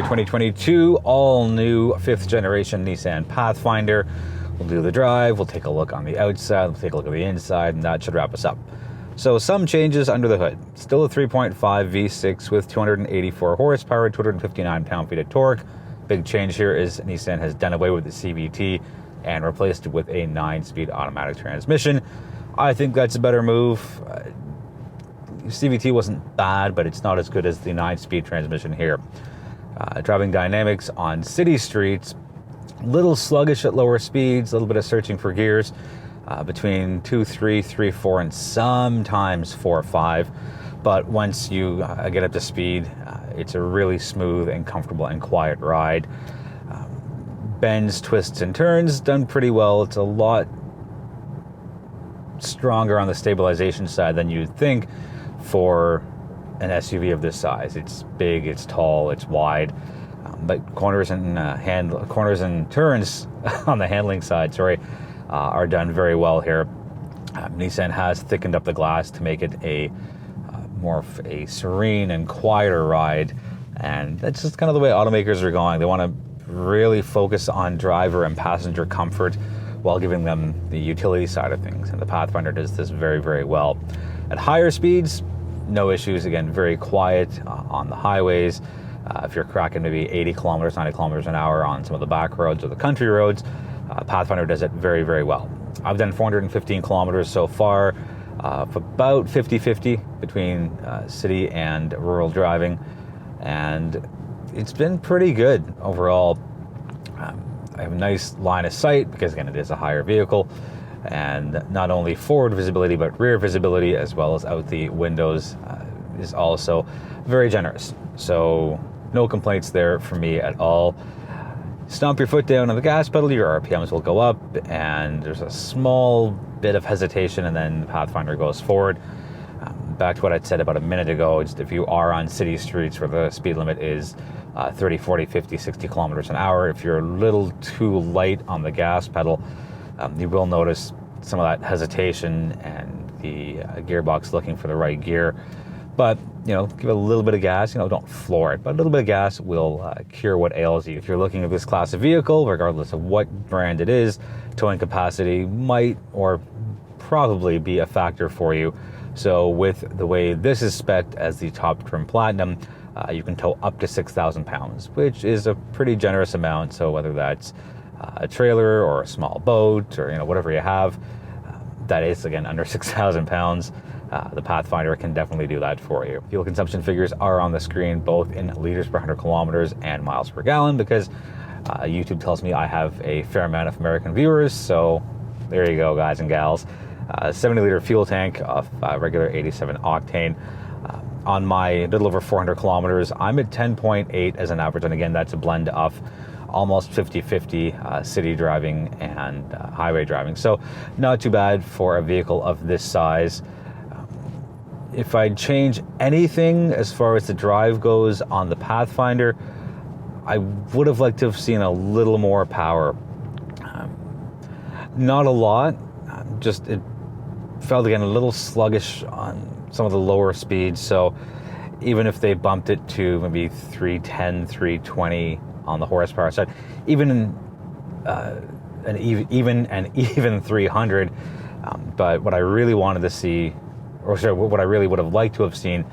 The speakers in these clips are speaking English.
2022 all-new 5th generation Nissan Pathfinder. We'll do the drive, we'll take a look on the outside, we'll take a look at the inside, and that should wrap us up. So some changes under the hood. Still a 3.5 V6 with 284 horsepower, 259 pound-feet of torque. Big change here is Nissan has done away with the CVT and replaced it with a 9-speed automatic transmission. I think that's a better move. CVT wasn't bad, but it's not as good as the 9-speed transmission here. Driving dynamics on city streets, a little sluggish at lower speeds, a little bit of searching for gears, between 2, 3, 3, 4, and sometimes 4, 5. But once you get up to speed, it's a really smooth and comfortable and quiet ride. Bends, twists, and turns, done pretty well. It's a lot stronger on the stabilization side than you'd think for an SUV of this size. It's big, it's tall, it's wide, but corners and turns on the handling side, are done very well here. Nissan has thickened up the glass to make it a more of a serene and quieter ride, and that's just kind of the way automakers are going. They want to really focus on driver and passenger comfort while giving them the utility side of things, and the Pathfinder does this very, very well. At higher speeds, no issues. Again, very quiet on the highways. If you're cracking maybe 80 kilometers, 90 kilometers an hour on some of the back roads or the country roads, Pathfinder does it very, very well. I've done 415 kilometers so far, about 50-50 between city and rural driving, and it's been pretty good overall. I have a nice line of sight because, again, it is a higher vehicle, and not only forward visibility but rear visibility as well as out the windows is also very generous. So no complaints there for me at all. Stomp your foot down on the gas pedal, your RPMs will go up, and there's a small bit of hesitation, and then the Pathfinder goes forward. Back to what I'd said about a minute ago, just if you are on city streets where the speed limit is 30, 40, 50, 60 kilometers an hour, if you're a little too light on the gas pedal, you will notice some of that hesitation and the gearbox looking for the right gear. But, give it a little bit of gas, don't floor it, but a little bit of gas will cure what ails you. If you're looking at this class of vehicle, regardless of what brand it is, towing capacity might or probably be a factor for you. So with the way this is spec'd as the top trim Platinum, you can tow up to 6,000 pounds, which is a pretty generous amount. So whether that's a trailer or a small boat or whatever you have, that is, again, under 6,000 pounds, the Pathfinder can definitely do that for you. Fuel consumption figures are on the screen, both in liters per 100 kilometers and miles per gallon, because YouTube tells me I have a fair amount of American viewers. So there you go, guys and gals. 70-liter fuel tank of regular 87 octane. On my little over 400 kilometers, I'm at 10.8 as an average, and again, that's a blend of almost 50-50 city driving and highway driving. So not too bad for a vehicle of this size. If I'd change anything as far as the drive goes on the Pathfinder, I would have liked to have seen a little more power. Not a lot, just it felt, again, a little sluggish on some of the lower speeds. So even if they bumped it to maybe 310, 320 on the horsepower side, even an even 300. But what I really wanted to see, what I really would have liked to have seen,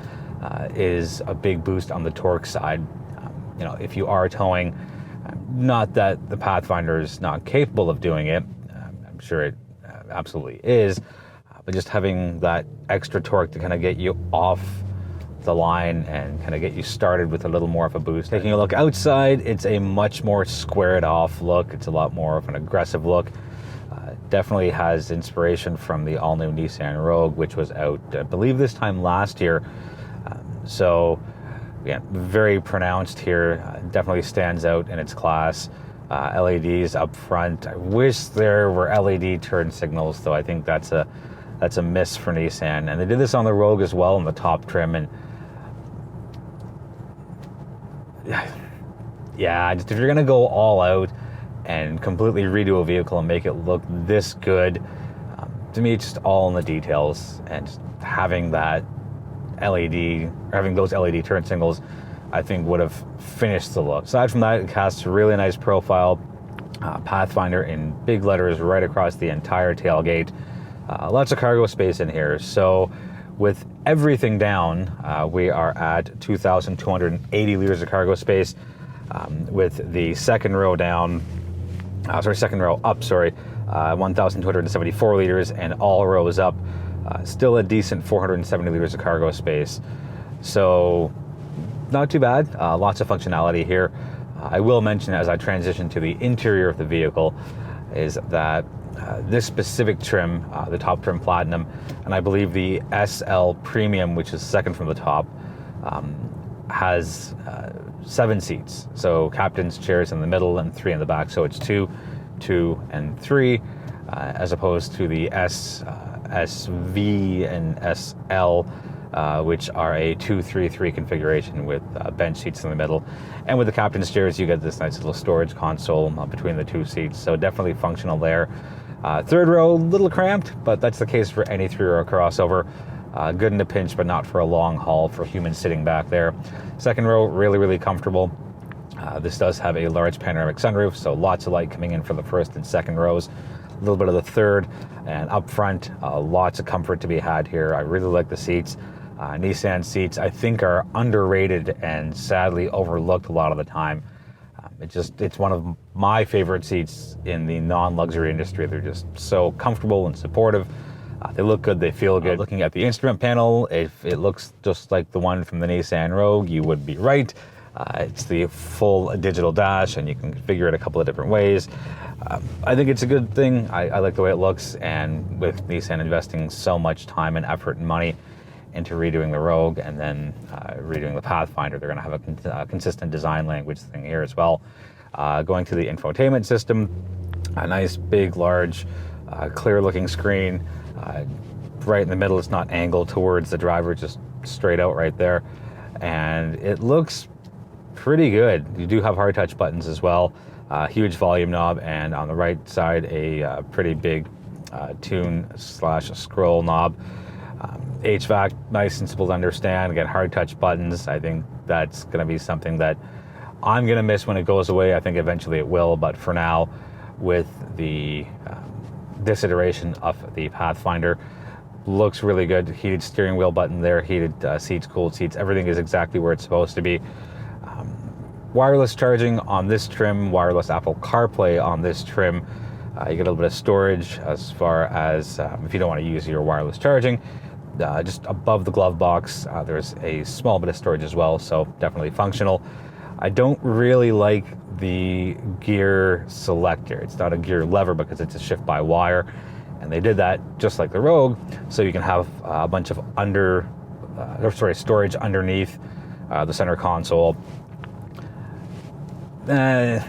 is a big boost on the torque side. If you are towing, not that the Pathfinder is not capable of doing it, I'm sure it absolutely is, but just having that extra torque to kind of get you off the line and kind of get you started with a little more of a boost. Taking a look outside, it's a much more squared off look. It's a lot more of an aggressive look. Definitely has inspiration from the all-new Nissan Rogue, which was out, I believe, this time last year. So, yeah, very pronounced here. Definitely stands out in its class. LEDs up front. I wish there were LED turn signals, though. I think that's a miss for Nissan. And they did this on the Rogue as well in the top trim. And yeah, just if you're gonna go all out and completely redo a vehicle and make it look this good, to me, it's just all in the details, and just having that LED, or having those LED turn signals I think would have finished the look. Aside from that, it casts a really nice profile. Pathfinder in big letters right across the entire tailgate. Lots of cargo space in here. So with everything down, we are at 2,280 liters of cargo space. With the second row down, second row up, 1,274 liters, and all rows up, still a decent 470 liters of cargo space. So not too bad. Lots of functionality here. I will mention as I transition to the interior of the vehicle is that this specific trim, the top trim Platinum, and I believe the SL Premium, which is second from the top, has 7 seats. So captain's chairs in the middle and 3 in the back. So it's 2, 2, and 3, as opposed to the SV and SL, which are a 2-3-3 configuration with bench seats in the middle. And with the captain's chairs, you get this nice little storage console between the 2 seats. So definitely functional there. Third row, a little cramped, but that's the case for any 3-row crossover. Good in a pinch, but not for a long haul for humans sitting back there. Second row, really, really comfortable. This does have a large panoramic sunroof, so lots of light coming in for the first and second rows. A little bit of the third, and up front, lots of comfort to be had here. I really like the seats. Nissan seats, I think, are underrated and sadly overlooked a lot of the time. It's one of my favorite seats in the non-luxury industry. They're just so comfortable and supportive. They look good, they feel good. Looking at the instrument panel, if it looks just like the one from the Nissan Rogue, you would be right. It's the full digital dash, and you can configure it a couple of different ways. I think it's a good thing. I like the way it looks, and with Nissan investing so much time and effort and money into redoing the Rogue and then redoing the Pathfinder, they're going to have a consistent design language thing here as well. Going to the infotainment system, a nice, big, large, clear-looking screen. Right in the middle, it's not angled towards the driver, just straight out right there. And it looks pretty good. You do have hard touch buttons as well. Huge volume knob, and on the right side, a pretty big tune/scroll knob. HVAC, nice and simple to understand. Again, hard touch buttons. I think that's going to be something that I'm going to miss when it goes away. I think eventually it will, but for now, with the this iteration of the Pathfinder, looks really good. Heated steering wheel button there, heated seats, cooled seats. Everything is exactly where it's supposed to be. Wireless charging on this trim, wireless Apple CarPlay on this trim. You get a little bit of storage as far as if you don't want to use your wireless charging. Just above the glove box, there's a small bit of storage as well, so definitely functional. I don't really like the gear selector. It's not a gear lever because it's a shift by wire, and they did that just like the Rogue, so you can have a bunch of storage underneath the center console. It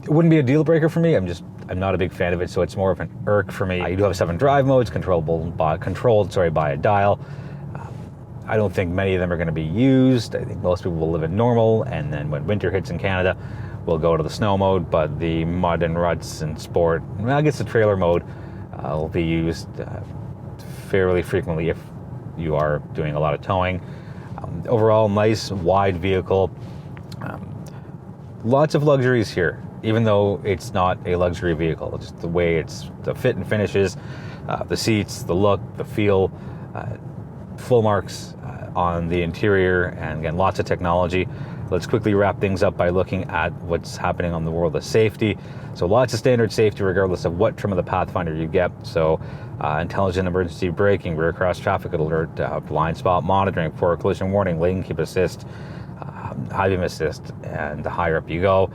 wouldn't be a deal breaker for me. I'm not a big fan of it, so it's more of an irk for me. You do have 7 drive modes, controlled by a dial. I don't think many of them are going to be used. I think most people will live in normal, and then when winter hits in Canada, we'll go to the snow mode. But the mud and ruts and sport, I guess the trailer mode will be used fairly frequently if you are doing a lot of towing. Overall, nice, wide vehicle. Lots of luxuries here, even though it's not a luxury vehicle. Just the way the fit and finishes, the seats, the look, the feel, full marks on the interior, and again, lots of technology. Let's quickly wrap things up by looking at what's happening on the world of safety. So lots of standard safety regardless of what trim of the Pathfinder you get. So intelligent emergency braking, rear cross traffic alert, blind spot monitoring, forward collision warning, lane keep assist, high beam assist, and the higher up you go,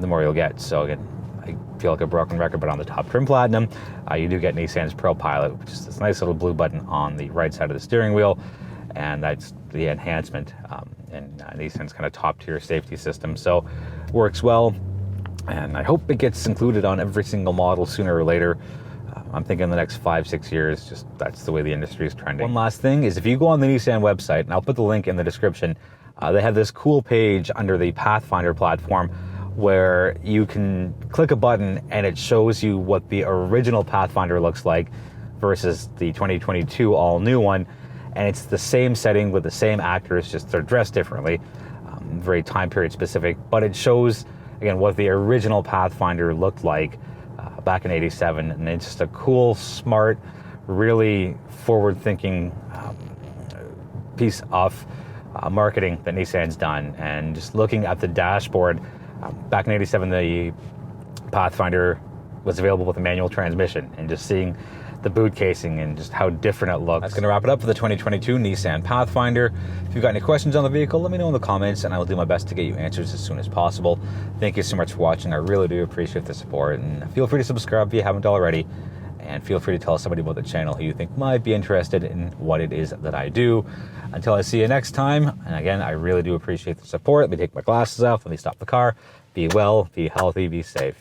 the more you'll get. So again, I feel like a broken record, but on the top trim Platinum, you do get Nissan's Pro Pilot, which is this nice little blue button on the right side of the steering wheel, and that's the enhancement in Nissan's kind of top tier safety system. So works well, and I hope it gets included on every single model sooner or later. I'm thinking the next 5-6 years, just that's the way the industry is trending. One last thing is, if you go on the Nissan website, and I'll put the link in the description, they have this cool page under the Pathfinder platform where you can click a button and it shows you what the original Pathfinder looks like versus the 2022 all-new one. And it's the same setting with the same actors, just they're dressed differently. very time period specific, but it shows, again, what the original Pathfinder looked like back in '87, and it's just a cool, smart, really forward-thinking piece of marketing that Nissan's done. And just looking at the dashboard, back in '87, the Pathfinder was available with a manual transmission, and just seeing the boot casing and just how different it looks. That's going to wrap it up for the 2022 Nissan Pathfinder. If you've got any questions on the vehicle, let me know in the comments, and I will do my best to get you answers as soon as possible. Thank you so much for watching. I really do appreciate the support, and feel free to subscribe if you haven't already, and feel free to tell somebody about the channel who you think might be interested in what it is that I do. Until I see you next time, and again, I really do appreciate the support. Let me take my glasses off, let me stop the car. Be well, be healthy, be safe.